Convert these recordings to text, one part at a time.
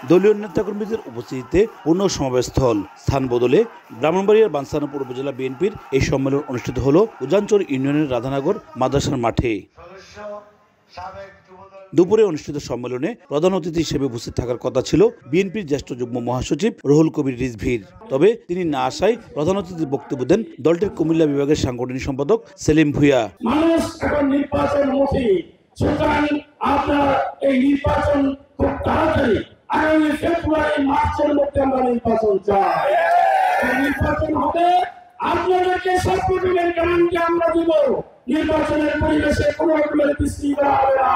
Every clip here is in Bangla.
দলীয় নেতাকর্মীদের উপস্থিতিতে পূর্ণ সমাবেশস্থল স্থান বদলে ব্রাহ্মণবাড়িয়ার বাঞ্ছারামপুর উপজেলা বিএনপির এই সম্মেলন অনুষ্ঠিত হল উজানচর ইউনিয়নের রাধানগর মাদ্রাসার মাঠে। দুপুরে অনুষ্ঠিত সম্মেলনে প্রধান অতিথি হিসেবে উপস্থিত থাকার কথা ছিল বিএনপির জ্যেষ্ঠ যুগ্ম মহাসচিব রুহুল কবির রিজভীর। তবে তিনি না আসায় প্রধান অতিথির বক্তব্য দেন দলটির কুমিল্লা বিভাগের সাংগঠনিক সম্পাদক সেলিম ভুঁইয়া। আগামী ফেব্রুয়ারি মার্চের মধ্যে আমরা নির্বাচন চাই। নির্বাচন হবে, আপনাদেরকে সবরকমের গ্যারান্টি আমরা দিব। নির্বাচনের পরিবেশে কোনো রকমের বিশৃঙ্খলা হবে না।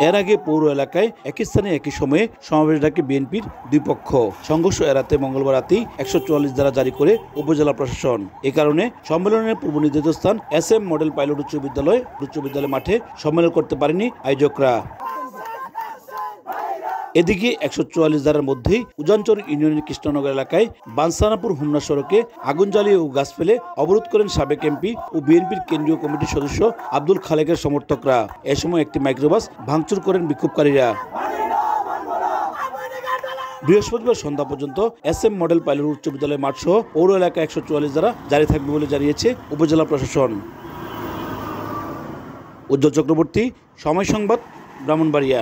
এর আগে পৌর এলাকায় একই স্থানে একই সময়ে সমাবেশ ডাকে বিএনপির দুই পক্ষ। সংঘর্ষ এড়াতে মঙ্গলবার রাতেই 144 ধারা জারি করে উপজেলা প্রশাসন। এ কারণে সম্মেলনের পূর্ব নির্ধারিত স্থান SM মডেল পাইলট উচ্চ বিদ্যালয় মাঠে সম্মেলন করতে পারেনি আয়োজকরা। এদিকে 144 ধারার মধ্যেই উজানচর ইউনিয়নের কৃষ্ণনগর এলাকায় বাঞ্ছারামপুর হুমনা সড়কে আগুন জ্বালিয়ে ও গাছ ফেলে অবরোধ করেন সাবেক এমপি ও বিএনপির কেন্দ্রীয় কমিটির সদস্য আব্দুল খালেকের সমর্থকরা। এ সময় একটি মাইক্রোবাস ভাঙচুর করেন বিক্ষোভকারীরা। বৃহস্পতিবার সন্ধ্যা পর্যন্ত SM মডেল পাইলট উচ্চ বিদ্যালয় মাঠ সহ পৌর এলাকায় 144 ধারা জারি থাকবে বলে জানিয়েছে উপজেলা প্রশাসন। উজ্জ্বল চক্রবর্তী, সময় সংবাদ, ব্রাহ্মণবাড়িয়া।